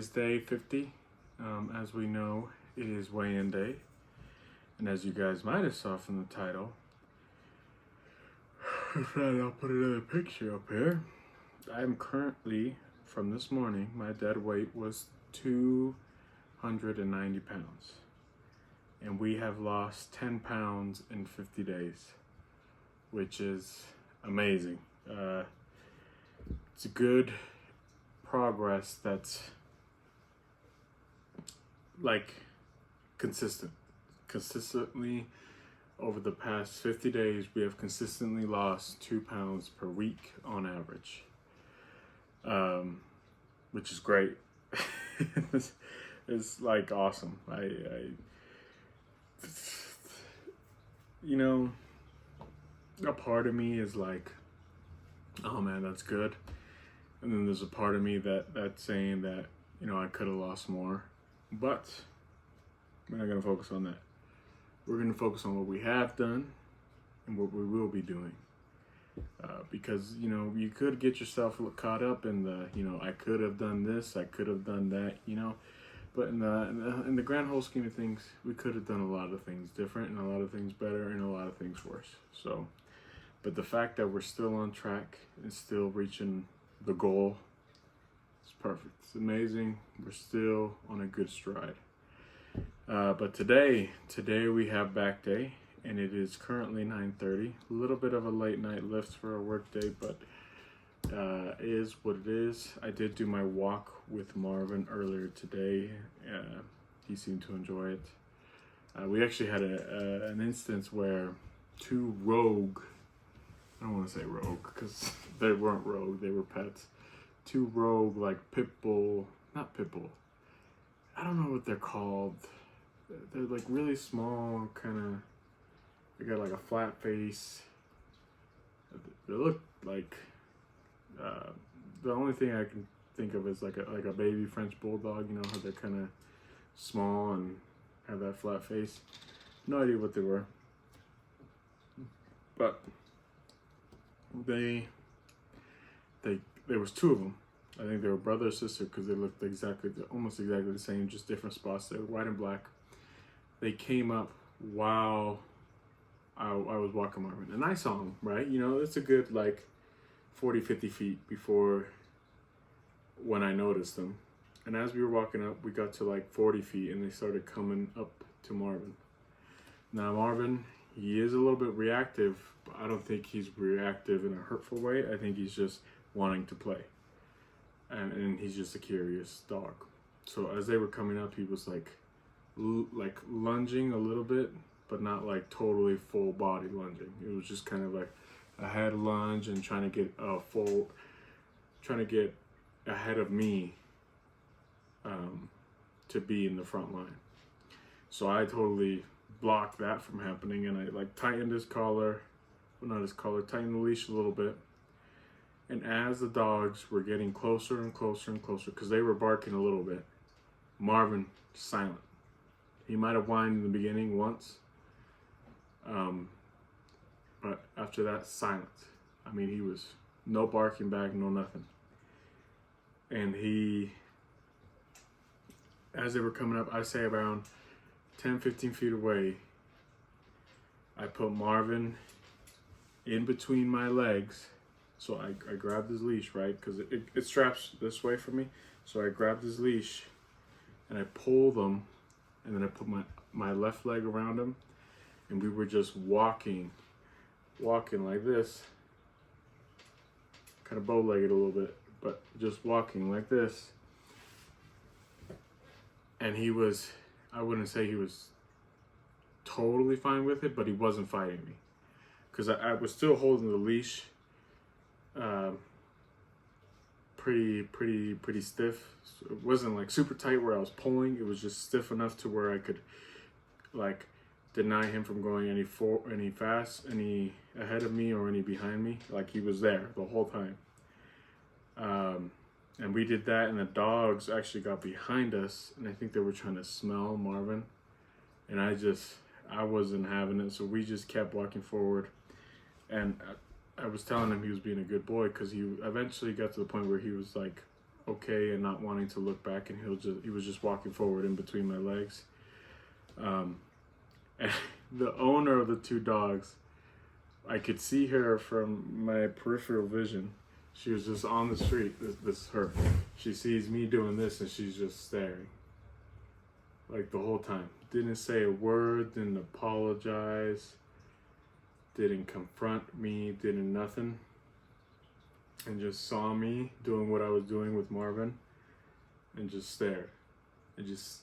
is day 50. As we know, it is weigh-in day. And as you guys might have saw from the title, I'll put another picture up here. I'm currently, from this morning, my dead weight was 290 pounds. And we have lost 10 pounds in 50 days, which is amazing. It's a good progress that's like consistently over the past 50 days we have consistently lost 2 pounds per week on average, which is great. It's like awesome. I you know, a part of me is like, oh man, that's good. And then there's a part of me that's saying that, you know, I could have lost more. But we're not going to focus on that. We're going to focus on what we have done and what we will be doing. Because, you know, you could get yourself caught up in the, you know, I could have done this, I could have done that, you know. But in the grand whole scheme of things, we could have done a lot of things different and a lot of things better and a lot of things worse. So, but the fact that we're still on track and still reaching the goal is perfect. It's amazing. We're still on a good stride. But today we have back day, and it is currently 9:30. A little bit of a late night lift for a work day, but is what it is. I did do my walk with Marvin earlier today. He seemed to enjoy it. We actually had an instance where two rogue, I don't want to say rogue because they weren't rogue, they were pets. Two rogue, like not pit bull. I don't know what they're called. They're like really small, kind of, they got like a flat face. They look like, the only thing I can think of is like a baby French bulldog, you know, how they're kind of small and have that flat face. No idea what they were. But there was two of them. I think they were brother or sister because they looked almost exactly the same, just different spots. They were white and black. They came up while I was walking Marvin, and I saw them, right? You know, it's a good like 40, 50 feet before when I noticed them. And as we were walking up, we got to like 40 feet and they started coming up to Marvin. Now Marvin, he is a little bit reactive, but I don't think he's reactive in a hurtful way. I think he's just wanting to play. And he's just a curious dog. So as they were coming up, he was like lunging a little bit, but not like totally full body lunging. It was just kind of like a head lunge and trying to get ahead of me to be in the front line. So I totally blocked that from happening, and I like tightened his collar, well not his collar, tightened the leash a little bit. And as the dogs were getting closer and closer and closer, because they were barking a little bit, Marvin, silent. He might have whined in the beginning once, but after that, silent. I mean, he was no barking back, no nothing. And as they were coming up, I say around 10, 15 feet away, I put Marvin in between my legs. So I grabbed his leash, right? Because it straps this way for me. So I grabbed his leash and I pulled him, and then I put my left leg around him, and we were just walking like this, kind of bow-legged a little bit, but just walking like this. And he was, I wouldn't say he was totally fine with it, but he wasn't fighting me. Because I was still holding the leash pretty stiff. So it wasn't like super tight where I was pulling. It was just stiff enough to where I could like deny him from going any fast, any ahead of me or any behind me. Like he was there the whole time. And we did that, and the dogs actually got behind us, and I think they were trying to smell Marvin, and I wasn't having it, so we just kept walking forward. And I was telling him he was being a good boy, because he eventually got to the point where he was like okay and not wanting to look back, and he was just walking forward in between my legs. And the owner of the two dogs, I could see her from my peripheral vision. She was just on the street. This is her. She sees me doing this and she's just staring. Like the whole time. Didn't say a word, didn't apologize, didn't confront me, didn't nothing. And just saw me doing what I was doing with Marvin and just stared. And just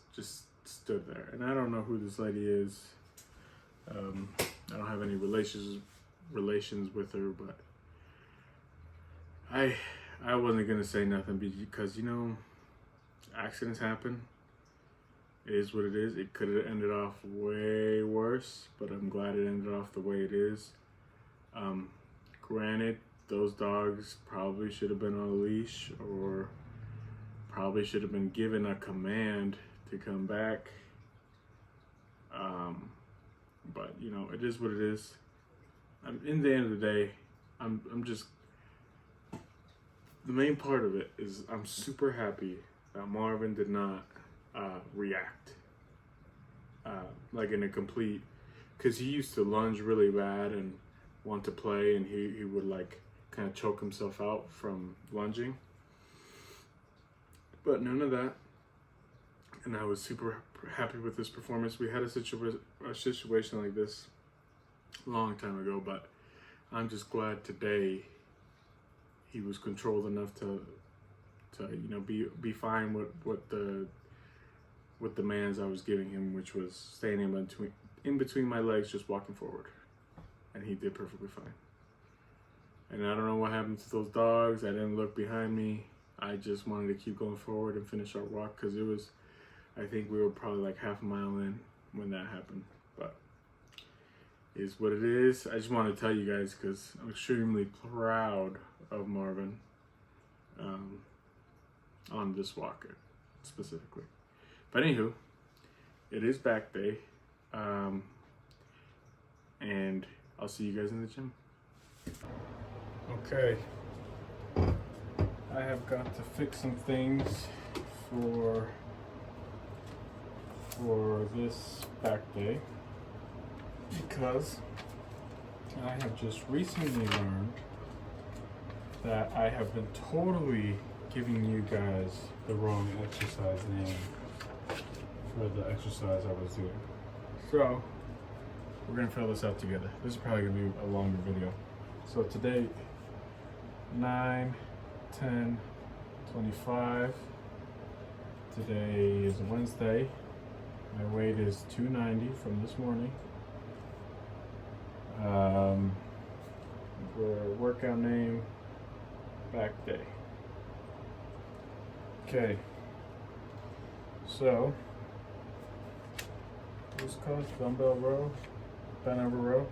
stood there. And I don't know who this lady is. I don't have any relations with her, but I wasn't gonna say nothing because, you know, accidents happen. It is what it is. It could have ended off way worse, but I'm glad it ended off the way it is. Granted, those dogs probably should have been on a leash, or probably should have been given a command to come back. But you know, it is what it is. In the end of the day, I'm just, the main part of it is I'm super happy that Marvin did not react like in a complete, because he used to lunge really bad and want to play, and he would like kind of choke himself out from lunging, but none of that. And I was super happy with this performance. We had a situation like this a long time ago, but I'm just glad today he was controlled enough to you know, be fine with the demands I was giving him, which was staying in between my legs, just walking forward, and he did perfectly fine. And I don't know what happened to those dogs. I didn't look behind me. I just wanted to keep going forward and finish our walk, because it was, I think we were probably like half a mile in when that happened. But it is what it is. I just want to tell you guys because I'm extremely proud of Marvin on this walk specifically. But anywho, it is back day, and I'll see you guys in the gym. Okay, I have got to fix some things for this back day, because I have just recently learned that I have been totally giving you guys the wrong exercise name for the exercise I was doing. So we're gonna fill this out together. This is probably gonna be a longer video. So today, 9, 10, 25. Today is Wednesday. My weight is 290 from this morning. Workout name, back day. Okay. So, what's it called? Dumbbell row? Bent over row?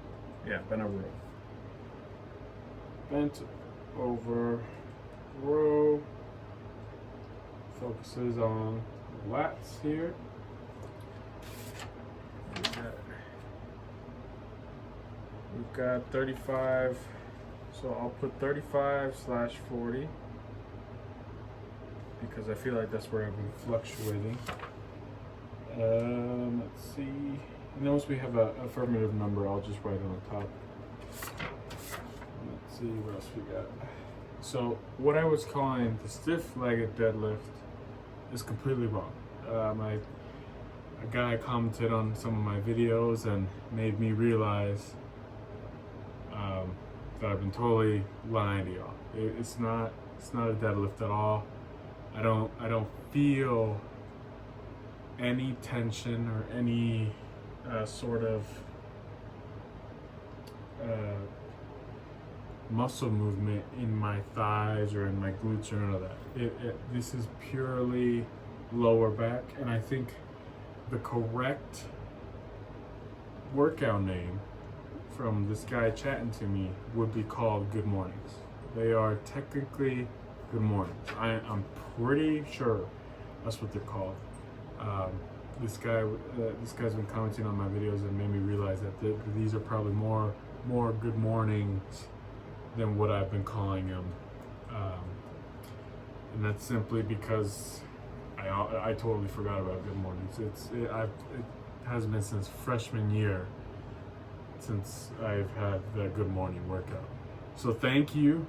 Yeah, bent over row. Bent over row focuses on lats here. We've got 35, so I'll put 35/40 because I feel like that's where I've been fluctuating. Let's see. Notice we have a affirmative number. I'll just write it on top. Let's see what else we got. So what I was calling the stiff-legged deadlift is completely wrong. A guy commented on some of my videos and made me realize that I've been totally lying to y'all. It's not a deadlift at all. I don't feel any tension or any sort of muscle movement in my thighs or in my glutes or none of that. This is purely lower back, and I think the correct workout name from this guy chatting to me would be called Good Mornings. They are technically Good Mornings. I'm pretty sure that's what they're called. This guy's been commenting on my videos and made me realize that these are probably more good mornings than what I've been calling them. and that's simply because I totally forgot about good mornings. It has been since freshman year since I've had the good morning workout. So thank you.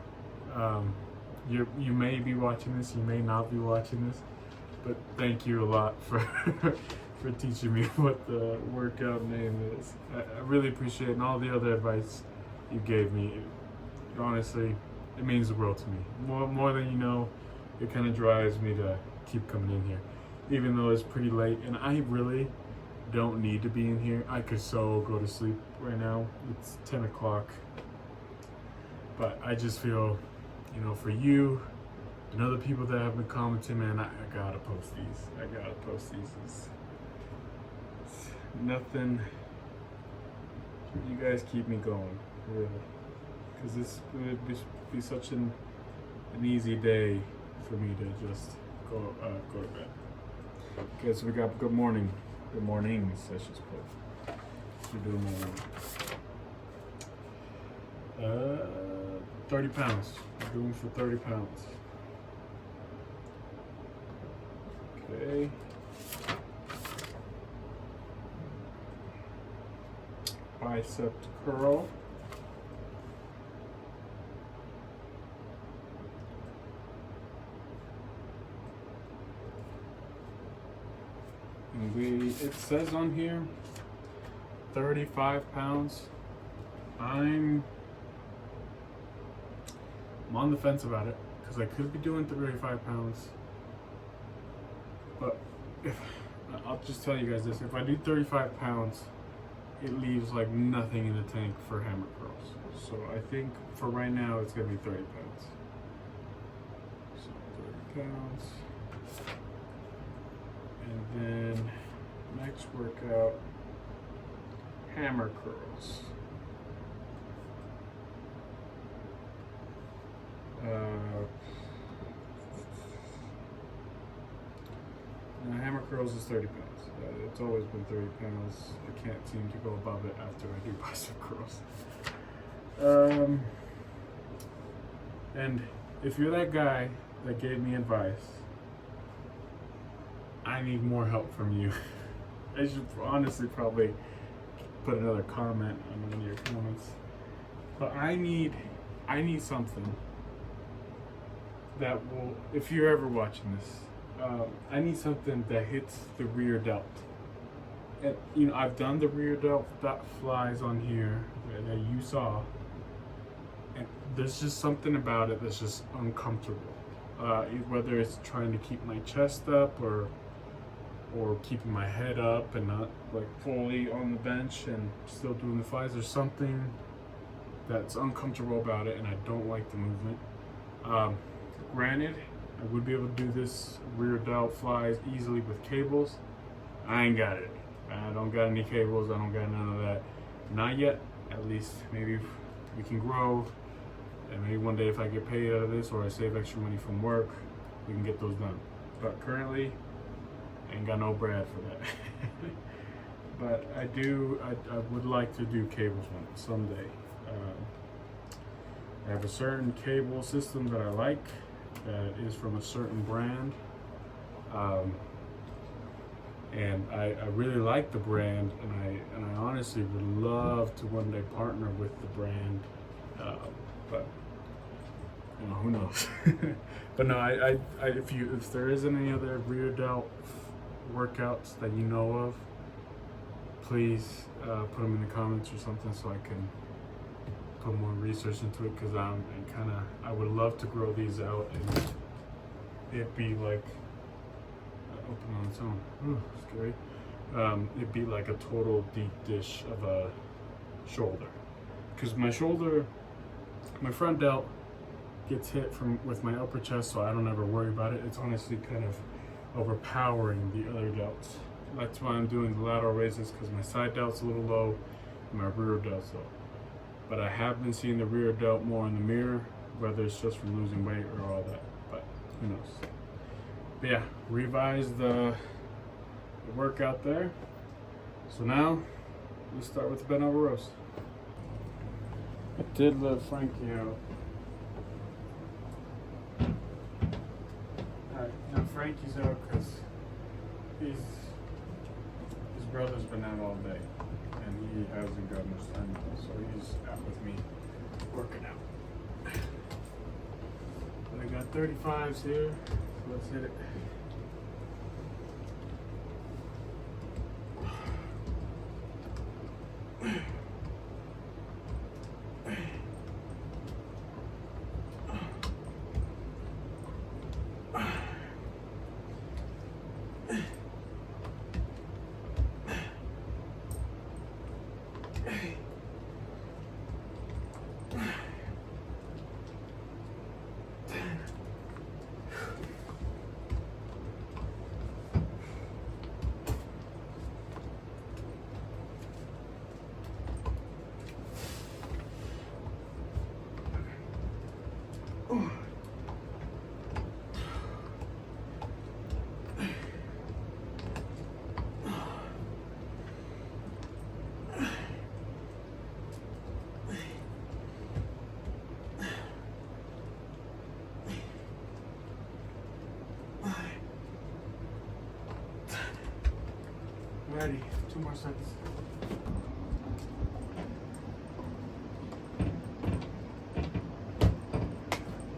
You may be watching this, you may not be watching this, but thank you a lot for for teaching me what the workout name is. I really appreciate it, and all the other advice you gave me. Honestly, it means the world to me. More than you know. It kind of drives me to keep coming in here, even though it's pretty late, and I really don't need to be in here. I could so go to sleep right now. It's 10 o'clock, but I just feel, you know, for you and other people that have been commenting, man, I gotta post these. It's nothing. You guys keep me going, really, because this would be such an easy day for me to just go to bed. Okay, so we got good mornings, I should put. We're doing more. 30 pounds. We're doing for 30 pounds. Okay. Bicep curl. And it says on here 35 pounds. I'm on the fence about it because I could be doing 35 pounds. But I'll just tell you guys this, if I do 35 pounds, it leaves like nothing in the tank for hammer curls. So I think for right now it's gonna be 30 pounds. So 30 pounds. And then next workout, hammer curls. Hammer curls is 30 pounds. It's always been 30 pounds. I can't seem to go above it after I do bicep curls. And if you're that guy that gave me advice, I need more help from you. I should honestly probably put another comment on one of your comments. But I need something that will, if you're ever watching this, I need something that hits the rear delt. And, you know, I've done the rear delt flies on here that you saw, and there's just something about it that's just uncomfortable. Whether it's trying to keep my chest up or keeping my head up and not like fully on the bench and still doing the flies, there's something that's uncomfortable about it, and I don't like the movement. Granted, I would be able to do this rear delt flies easily with cables. I ain't got it. I don't got any cables. I don't got none of that. Not yet, at least. Maybe we can grow, and maybe one day if I get paid out of this or I save extra money from work, we can get those done. But currently, I ain't got no bread for that. But I would like to do cables one someday. I have a certain cable system that I like that is from a certain brand. And I really like the brand, and I honestly would love to one day partner with the brand, but you know, who knows. But no, if there isn't any other rear delt workouts that you know of, please put them in the comments or something so I can put more research into it, because I would love to grow these out and it'd be like open on its own. Ooh, scary. It'd be like a total deep dish of a shoulder, because my front delt gets hit with my upper chest, so I don't ever worry about it. It's honestly kind of overpowering the other delts. That's why I'm doing the lateral raises, because my side delt's a little low and my rear delt's low. But I have been seeing the rear delt more in the mirror, whether it's just from losing weight or all that, but who knows. But yeah, revise the workout there. So now, let's start with the bent over rows. I did let Frankie out. Frankie's out because his brother's been out all day and he hasn't got much time left, so he's out with me working out. I got 35s here, so let's hit it. Ready, 2 more sets.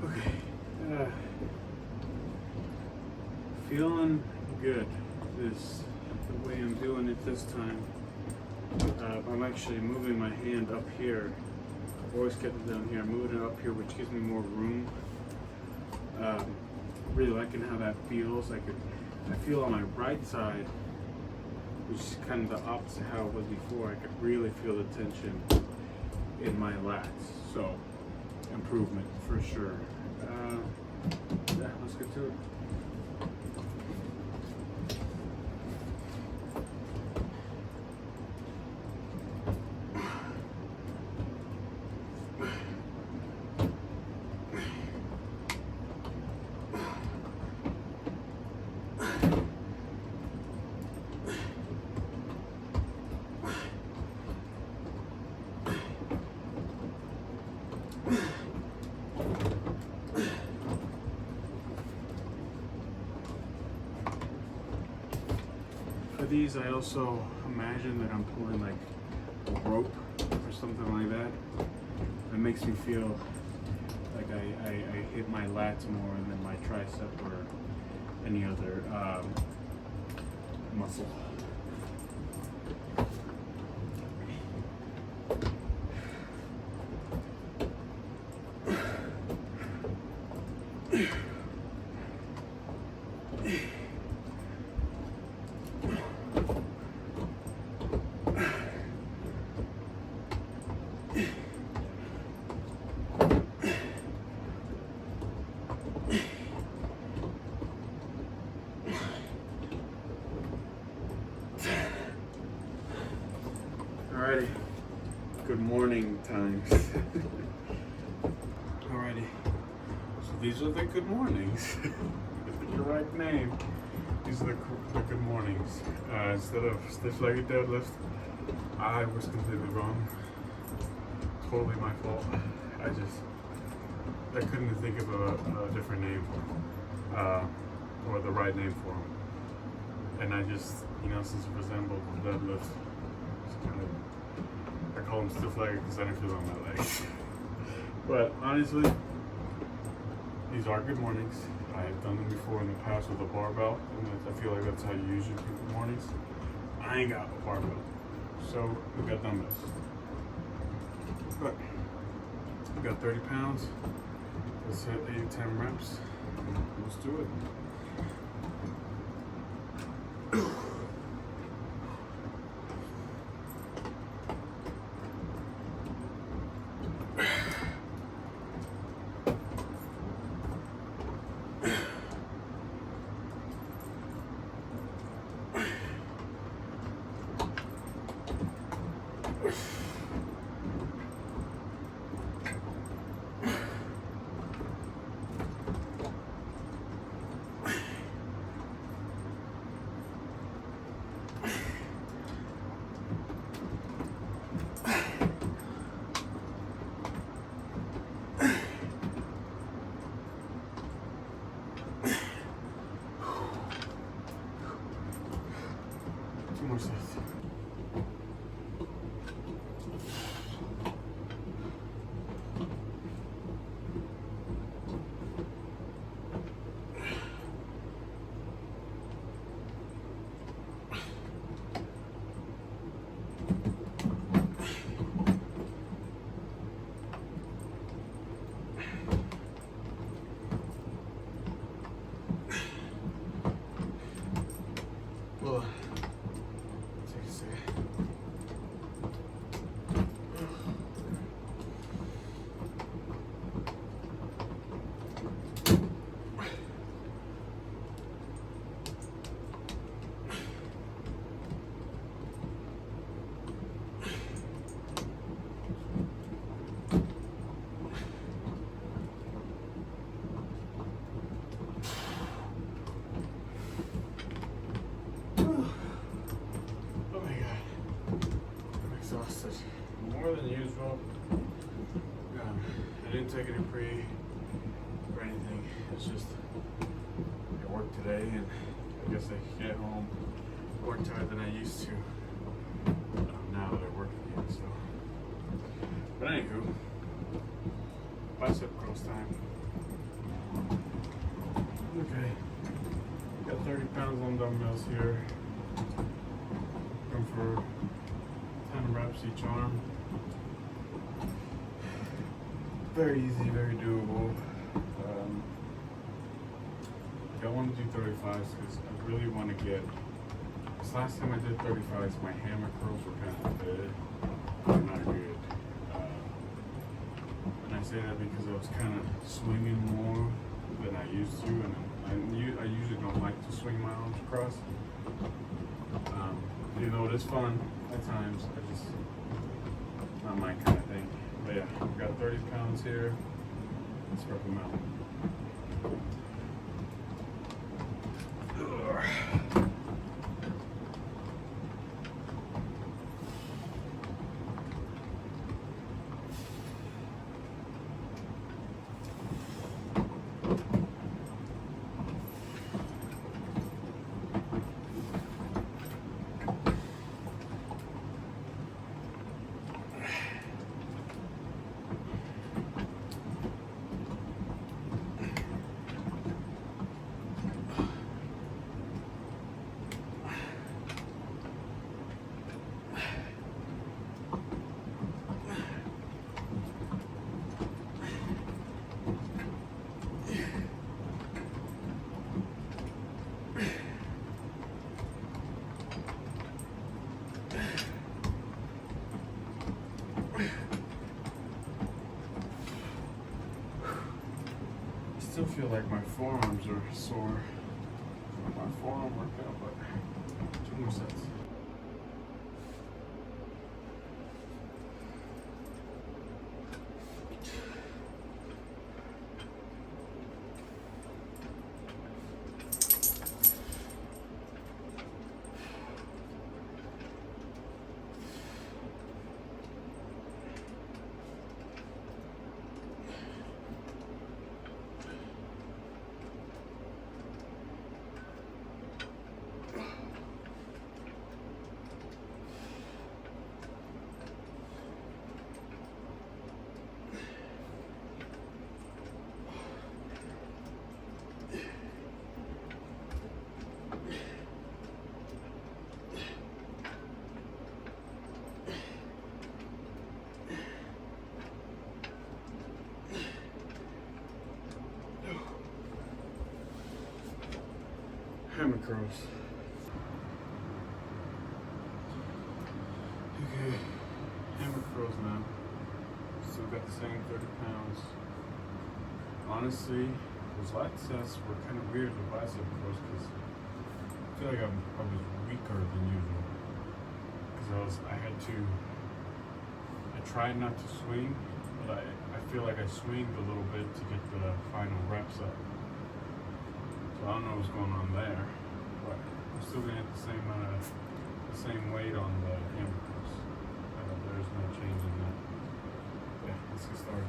Okay, feeling good. This the way I'm doing it this time. I'm actually moving my hand up here. I've always kept it down here. I'm moving it up here, which gives me more room. Really liking how that feels. I feel on my right side, which is kind of the opposite how it was before. I could really feel the tension in my lats. So, improvement for sure. Yeah, let's get to it. These, I also imagine that I'm pulling like a rope or something like that. It makes me feel like I hit my lats more than my tricep or any other muscle. Alrighty, good morning times. Alrighty, so these are the good mornings. The right name. These are the good mornings. Instead of stiff-legged deadlift, I was completely wrong. Totally my fault. I couldn't think of a different name for them, or the right name for them. And I just, since it resembled deadlift, I call them stiff-legged because I didn't feel on my legs. But honestly, these are good mornings. I have done them before in the past with a barbell, and I feel like that's how you usually do good mornings. I ain't got a barbell, so we got dumbbells. But we got 30 pounds. Let's hit 8 to 10 reps. Let's do it. more than usual. I didn't take any pre or anything. It's just I worked today, and I guess I get home more tired than I used to. Now that I work again, so. But anywho, bicep curls time. Okay, got 30 pounds on dumbbells here. Going for 10 reps each arm. Very easy, very doable. I want to do 35s because I really want to get. This last time I did 35s, my hammer curls were kind of good, not good. And I say that because I was kind of swinging more than I used to, and I usually don't like to swing my arms across. Even though it is fun at times, I just not my kind of thing. But yeah, I've got 30 pounds here. Let's rub them out. Still feel like my forearms are sore. My forearm workout, but 2 more sets. Hammer curls. Okay, hammer curls now. Still got the same 30 pounds. Honestly, those lat sets were kind of weird with bicep curls because I feel like I was weaker than usual. Because I tried not to swing, but I feel like I swinged a little bit to get the final reps up. So I don't know what's going on there, but I'm still gonna hit the same weight on the hammer curls. There's no change in that. Yeah, let's get started.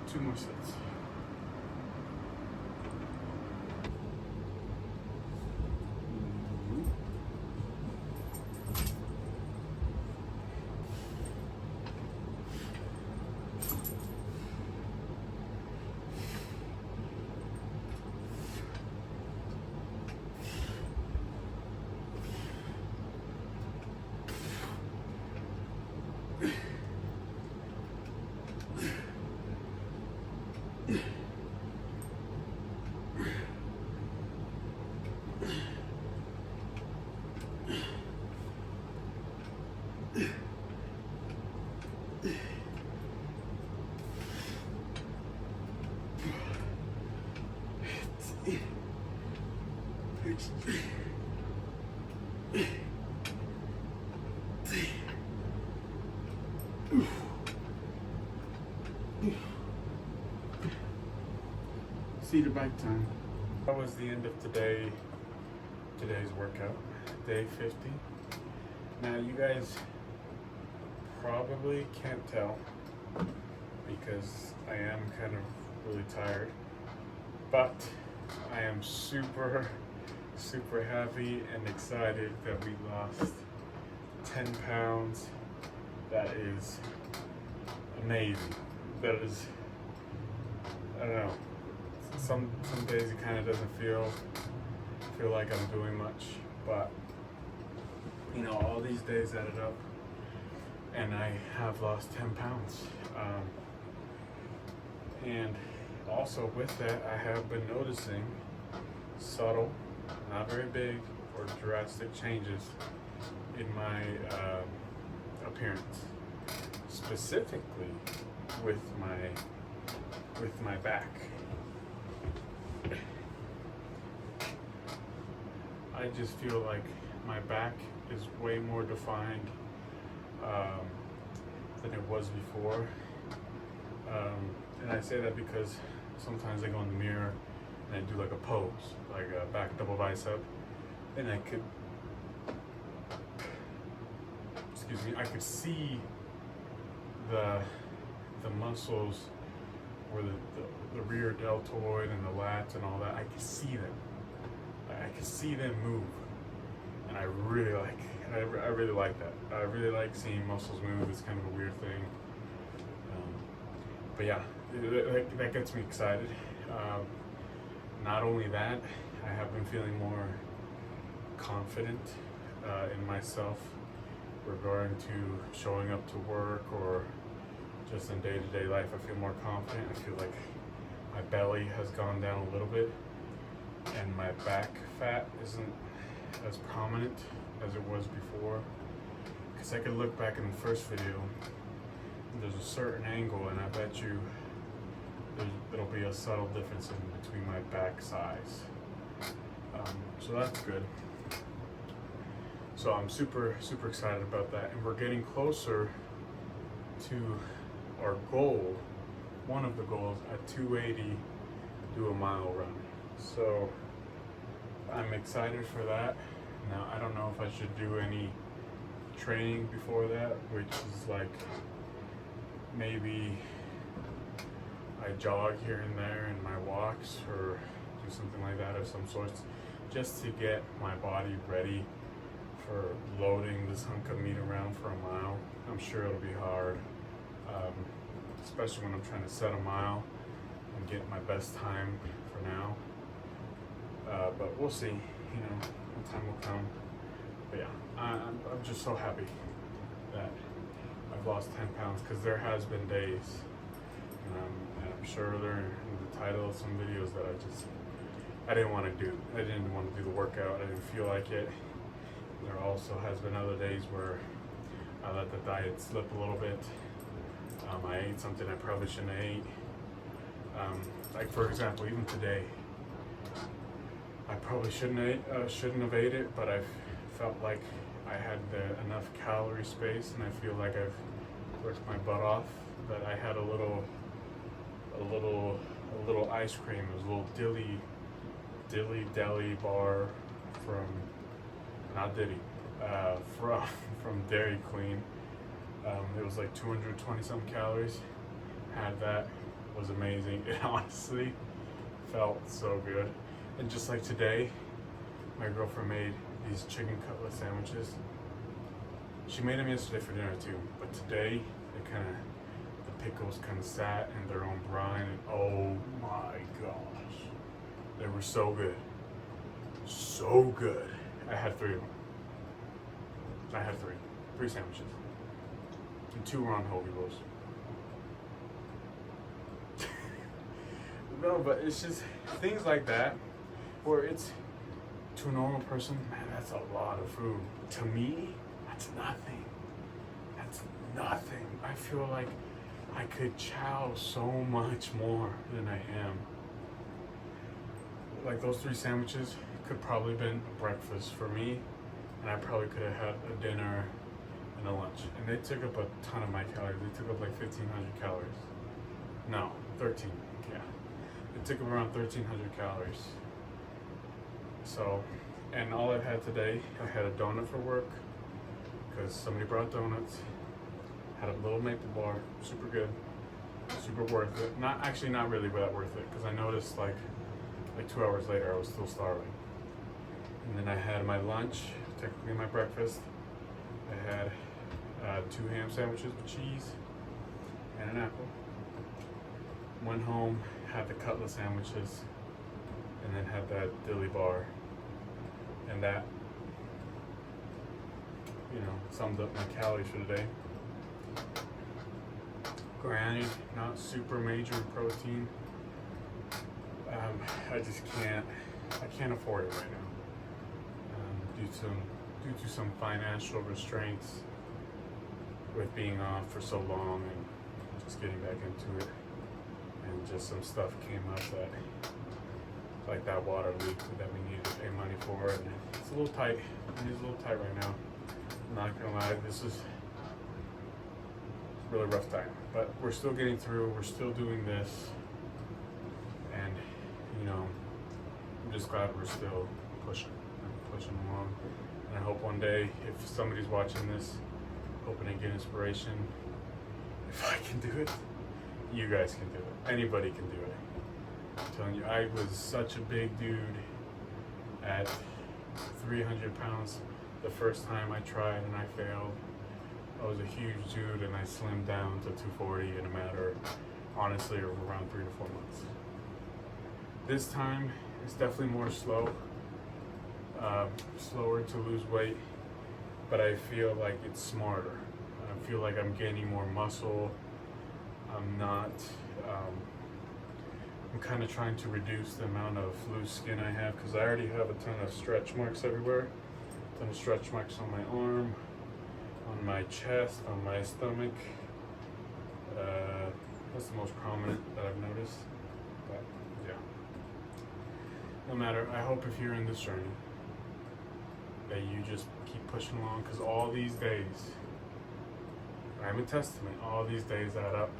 Two more sets. Seated bike time. That was the end of today's workout, day 50. Now you guys probably can't tell because I am kind of really tired, but I am super happy and excited that we lost 10 pounds. That is amazing. That is, I don't know, some days it kind of doesn't feel like I'm doing much, but you know, all these days added up and I have lost 10 pounds. And also with that, I have been noticing subtle, not very big or drastic changes in my appearance, specifically with my back. I just feel like my back is way more defined than it was before. And I say that because sometimes I go in the mirror and I do like a pose, like a back double bicep, and I could see the muscles or the rear deltoid and the lats and all that. I could see them. I could see them move, and I really like that. I really like seeing muscles move. It's kind of a weird thing, but yeah, that gets me excited. Not only that, I have been feeling more confident in myself regarding to showing up to work or just in day-to-day life. I feel more confident. I feel like my belly has gone down a little bit and my back fat isn't as prominent as it was before. Because I could look back in the first video and there's a certain angle, and I bet you there'll be a subtle difference in between my back size. So that's good. So I'm super excited about that, and we're getting closer to our goal. One of the goals at 280, do a mile run. So I'm excited for that. Now I don't know if I should do any training before that, which is like maybe I jog here and there in my walks or do something like that of some sorts, just to get my body ready for loading this hunk of meat around for a mile. I'm sure it'll be hard, especially when I'm trying to set a mile and get my best time for now. But we'll see, you know, when time will come. But yeah, I'm just so happy that I've lost 10 pounds, because there has been days, and I'm sure they're in the title of some videos that I didn't want to do. I didn't want to do the workout. I didn't feel like it. There also has been other days where I let the diet slip a little bit. I ate something I probably shouldn't have ate. Like for example, even today, I probably shouldn't have ate it, but I felt like I had enough calorie space, and I feel like I've worked my butt off. That I had a little ice cream. It was a little dilly deli bar from, not Diddy, from Dairy Queen. It was like 220 something calories. Had that, was amazing. It honestly felt so good. And just like today, my girlfriend made these chicken cutlet sandwiches. She made them yesterday for dinner too, but today the pickles kind of sat in their own brine, and oh my gosh, they were so good. So good. I had 3 of them. I had three sandwiches. And 2 were on hoagie rolls. No, but it's just things like that where it's, to a normal person, man, that's a lot of food. To me, that's nothing. That's nothing. I feel like I could chow so much more than I am. Like those 3 sandwiches could probably have been breakfast for me and I probably could have had a dinner and a lunch. And they took up a ton of my calories. They took up like 1,500 calories. No, 13. Yeah, it took up around 1,300 calories. So, and all I've had today, I had a donut for work because somebody brought donuts. Had a little maple bar, super good, super worth it. Not really that worth it, because I noticed like 2 hours later I was still starving. And then I had my lunch, technically my breakfast. I had 2 ham sandwiches with cheese and an apple. Went home, had the cutlet sandwiches, and then had that dilly bar. And that, summed up my calories for the day. Granted, not super major in protein. I can't afford it right now. Due to some financial restraints with being off for so long and just getting back into it. And just some stuff came up that, like that water leak that we needed to pay money for. And it's a little tight. It is a little tight right now. I'm not gonna lie, this is a really rough time. But we're still getting through, we're still doing this. And, I'm just glad we're still pushing along. And I hope one day, if somebody's watching this, hoping to get inspiration, if I can do it, you guys can do it. Anybody can do it. I'm telling you, I was such a big dude at 300 pounds the first time I tried and I failed. I was a huge dude and I slimmed down to 240 in a matter, honestly, of around 3 to 4 months. This time, it's definitely more slower to lose weight, but I feel like it's smarter. I feel like I'm gaining more muscle. I'm kind of trying to reduce the amount of loose skin I have, because I already have a ton of stretch marks everywhere. A ton of stretch marks on my arm, on my chest, on my stomach. That's the most prominent that I've noticed. But yeah, no matter. I hope if you're in this journey that you just keep pushing along, because all these days, I'm a testament, all these days add up,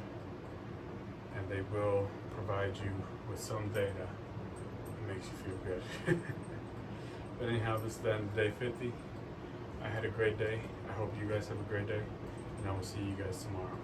and they will provide you with some data that makes you feel good. But anyhow, this is the end of day 50. I had a great day. I hope you guys have a great day, and I will see you guys tomorrow.